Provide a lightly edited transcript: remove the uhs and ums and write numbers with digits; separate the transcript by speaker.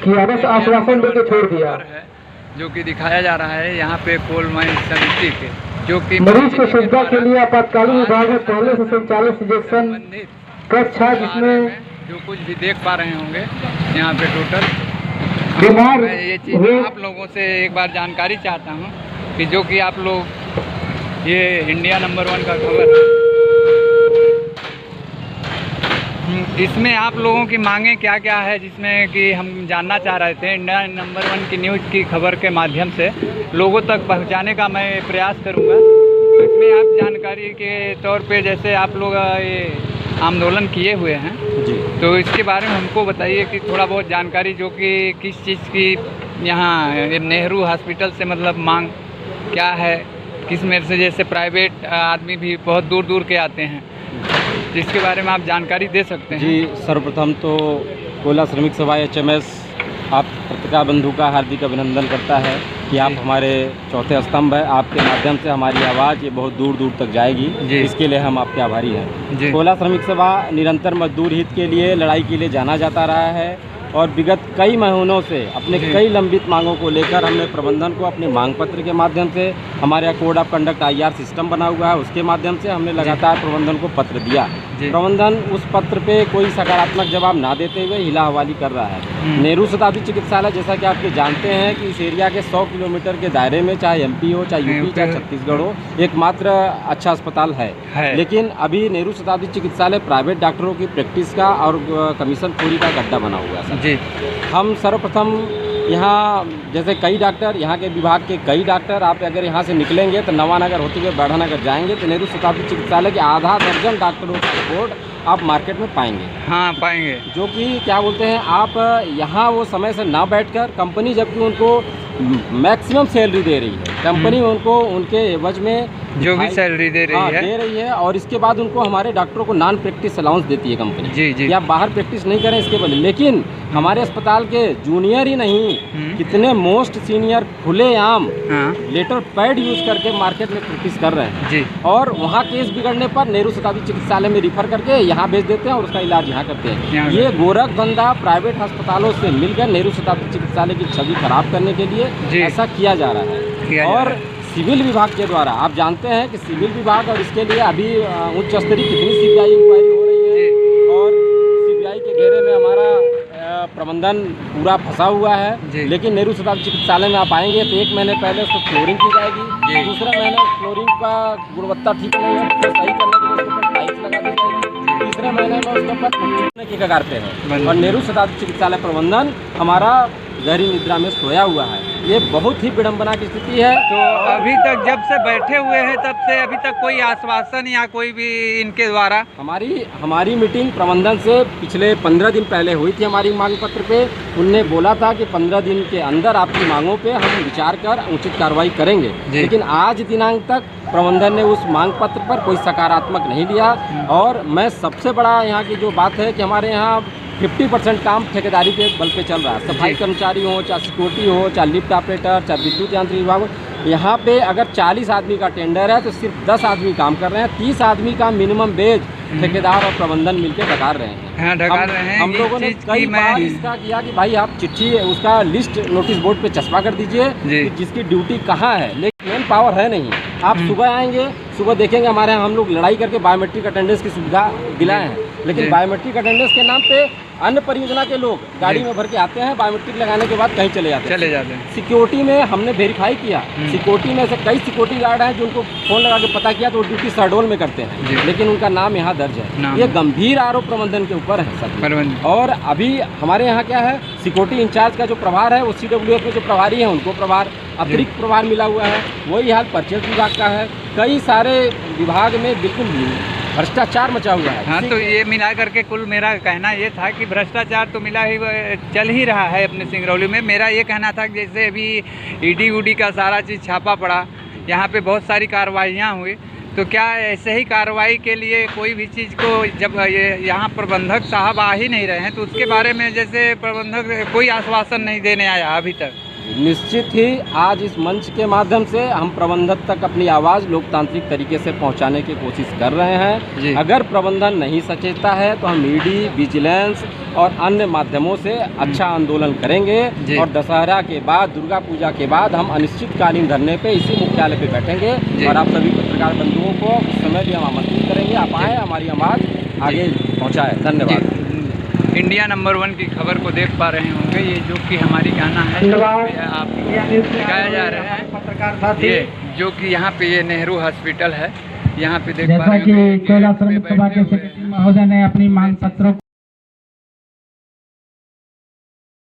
Speaker 1: किया, बस आश्वासन देके छोड़ दिया।
Speaker 2: जो कि दिखाया जा रहा है यहाँ पे कोल माइन समिति के, जो कि
Speaker 1: मरीज की सुविधा के लिए आपातकालीन विभाग में पहले से संचालित इंजेक्शन कक्ष है, जिसमें
Speaker 2: जो कुछ भी देख पा रहे होंगे यहाँ पे टोटल
Speaker 1: बीमार
Speaker 2: मैं ये चीज़ आप लोगों से एक बार जानकारी चाहता हूँ कि जो कि आप लोग ये इंडिया नंबर 1 का खबर है, इसमें आप लोगों की मांगे क्या क्या है, जिसमें कि हम जानना चाह रहे थे। इंडिया नंबर 1 की न्यूज़ की खबर के माध्यम से लोगों तक पहुंचाने का मैं प्रयास करूंगा। तो इसमें आप जानकारी के तौर पे जैसे आप लोग ये आंदोलन किए हुए हैं
Speaker 3: जी,
Speaker 2: तो इसके बारे में हमको बताइए कि थोड़ा बहुत जानकारी, जो कि किस चीज़ की यहाँ नेहरू हॉस्पिटल से मतलब मांग क्या है, किस मेरे से जैसे प्राइवेट आदमी भी बहुत दूर दूर के आते हैं, जिसके बारे में आप जानकारी दे सकते हैं।
Speaker 3: जी, सर्वप्रथम तो कोयला श्रमिक सभा HMS आप पत्रिका बंधु का हार्दिक अभिनंदन करता है कि आप हमारे चौथे स्तंभ है। आपके माध्यम से हमारी आवाज़ ये बहुत दूर दूर तक जाएगी, इसके लिए हम आपके आभारी हैं। कोयला श्रमिक सभा निरंतर मजदूर हित के लिए लड़ाई के लिए जाना जाता रहा है और विगत कई महीनों से अपने कई लंबित मांगों को लेकर हमने प्रबंधन को अपने मांग पत्र के माध्यम से, हमारे यहाँ code of conduct IR system बना हुआ है, उसके माध्यम से हमने लगातार प्रबंधन को पत्र दिया। प्रबंधन उस पत्र पे कोई सकारात्मक जवाब ना देते हुए हिला हवाली कर रहा है। नेहरू शताब्दी चिकित्सालय, जैसा कि आप जानते हैं कि इस एरिया के 100 किलोमीटर के दायरे में, चाहे MP हो, चाहे UP, चाहे छत्तीसगढ़ हो, एकमात्र अच्छा अस्पताल है। लेकिन अभी नेहरू शताब्दी चिकित्सालय प्राइवेट डॉक्टरों की प्रैक्टिस का और कमीशन खोरी का गड्ढा बना हुआ है।
Speaker 2: जी,
Speaker 3: हम सर्वप्रथम यहाँ जैसे कई डॉक्टर, यहाँ के विभाग के कई डॉक्टर, आप अगर यहाँ से निकलेंगे तो नवानगर होते हुए बढ़ानगर जाएंगे तो नेहरू शताब्दी चिकित्सालय के आधा दर्जन डॉक्टरों का रिपोर्ट आप मार्केट में पाएंगे।
Speaker 2: हाँ, पाएंगे।
Speaker 3: जो कि क्या बोलते हैं, आप यहाँ वो समय से ना बैठकर कंपनी जबकि उनको मैक्सिमम सैलरी दे रही है, कंपनी उनको उनके एवज में
Speaker 2: जो भी सैलरी दे रही है
Speaker 3: और इसके बाद उनको हमारे डॉक्टरों को नॉन प्रैक्टिस अलाउंस देती है कंपनी।
Speaker 2: जी।
Speaker 3: या बाहर प्रैक्टिस नहीं करें इसके बदले। लेकिन हमारे अस्पताल के जूनियर ही नहीं, कितने मोस्ट सीनियर खुलेआम लेटर पैड यूज करके मार्केट में प्रैक्टिस कर रहे हैं
Speaker 2: जी।
Speaker 3: और वहाँ केस बिगड़ने पर नेहरू शताब्दी चिकित्सालय में रिफर करके यहाँ भेज देते हैं और उसका इलाज यहाँ करते हैं। ये गोरख धंधा प्राइवेट अस्पतालों से मिलकर नेहरू शताब्दी चिकित्सालय की छवि खराब करने के लिए ऐसा किया जा रहा है। और सिविल विभाग के द्वारा आप जानते हैं कि सिविल विभाग और इसके लिए अभी उच्च स्तरीय कितनी CBI इंक्वायरी हो रही है और CBI के घेरे में हमारा प्रबंधन पूरा फंसा हुआ है। लेकिन नेहरू शताब्दी चिकित्सालय में आप आएंगे तो 1 महीने पहले उसको फ्लोरिंग की जाएगी, दूसरा महीने फ्लोरिंग का गुणवत्ता ठीक नहीं है तो सही करने के लिए उसके ऊपर टाइल्स लगा दी जाएगी, तीसरे महीने में उसके ऊपर की कगार पे है। और नेहरू शताब्दी चिकित्सालय प्रबंधन हमारा गहरी निद्रा में सोया हुआ है। ये बहुत ही विडंबना की स्थिति है।
Speaker 2: तो अभी तक जब से बैठे हुए हैं तब से अभी तक कोई आश्वासन या कोई भी इनके द्वारा?
Speaker 3: हमारी मीटिंग प्रबंधन से पिछले 15 दिन पहले हुई थी हमारी मांग पत्र पे। उनने बोला था कि 15 दिन के अंदर आपकी मांगों पे हम विचार कर उचित कार्रवाई करेंगे। लेकिन आज दिनांक तक प्रबंधन ने उस मांग पत्र पर कोई सकारात्मक नहीं लिया। और मैं सबसे बड़ा यहाँ की जो बात है कि हमारे यहाँ 50% काम ठेकेदारी के बल पे चल रहा है। सफाई कर्मचारी हो, चाहे सिक्योरिटी हो, चाहे लिफ्ट ऑपरेटर, चाहे विद्युत यांत्रिक विभाग हो, यहाँ पे अगर 40 आदमी का टेंडर है तो सिर्फ 10 आदमी काम कर रहे हैं। 30 आदमी का मिनिमम वेज ठेकेदार और प्रबंधन मिलकर डकार रहे हैं। हम लोगों ने कई बार इसका किया कि भाई आप चिट्ठी उसका लिस्ट नोटिस बोर्ड पे चस्पा कर दीजिए कि जिसकी ड्यूटी कहाँ है, लेकिन मैन पावर है नहीं। आप सुबह आएंगे, सुबह देखेंगे हमारे यहाँ हम लोग लड़ाई करके बायोमेट्रिक अटेंडेंस की सुविधा दिलाए हैं, लेकिन बायोमेट्रिक अटेंडेंस के नाम पे अन्य परियोजना के लोग गाड़ी में भर के आते हैं, बायोमेट्रिक लगाने के बाद कहीं चले जाते हैं। सिक्योरिटी में हमने वेरीफाई किया, सिक्योरिटी में से कई सिक्योरिटी गार्ड हैं जिनको फोन लगा के पता किया तो वो ड्यूटी शहडोल में करते हैं, लेकिन उनका नाम यहाँ दर्ज है। ये गंभीर आरोप प्रबंधन के ऊपर है सर। और अभी हमारे यहाँ क्या है, सिक्योरिटी इंचार्ज का जो प्रभार है वो CWF में जो प्रभारी है उनको प्रभार, अतिरिक्त प्रभार मिला हुआ है। वही हाल परचेज विभाग का है। कई सारे विभाग में बिल्कुल भ्रष्टाचार मचा हुआ है।
Speaker 2: हाँ, तो ये मिला करके कुल मेरा कहना ये था कि भ्रष्टाचार तो मिला ही चल ही रहा है अपने सिंगरौली में। मेरा ये कहना था कि जैसे अभी ED का सारा चीज़ छापा पड़ा, यहाँ पे बहुत सारी कार्रवाइयाँ हुई, तो क्या ऐसे ही कार्रवाई के लिए कोई भी चीज़ को जब ये यहाँ प्रबंधक साहब आ ही नहीं रहे हैं तो उसके बारे में जैसे प्रबंधक कोई आश्वासन नहीं देने आया अभी तक?
Speaker 3: निश्चित ही आज इस मंच के माध्यम से हम प्रबंधन तक अपनी आवाज़ लोकतांत्रिक तरीके से पहुंचाने की कोशिश कर रहे
Speaker 2: जी।
Speaker 3: हैं। अगर प्रबंधन नहीं सचेता है तो हम ईडी, विजिलेंस और अन्य माध्यमों से अच्छा आंदोलन
Speaker 2: जी।
Speaker 3: करेंगे और दशहरा के बाद, दुर्गा पूजा के बाद हम अनिश्चितकालीन धरने पे इसी मुख्यालय पे बैठेंगे और आप सभी पत्रकार बंधुओं को उस समय भी हम आमंत्रित करेंगे। आप आए, हमारी आवाज़ आगे पहुँचाएँ। धन्यवाद।
Speaker 2: इंडिया नंबर 1 की खबर को देख पा रहे होंगे, ये जो कि हमारी कहना है आप दिखाया जा रहा है
Speaker 1: पत्रकार साथी,
Speaker 2: ये जो कि यहाँ पे ये नेहरू हॉस्पिटल है, यहाँ पे देख पा
Speaker 1: जैसा
Speaker 2: रहे
Speaker 1: कि
Speaker 2: होंगे
Speaker 1: कोयला श्रमिक सभा के सेक्रेटरी महोदय ने अपनी मांग पत्रों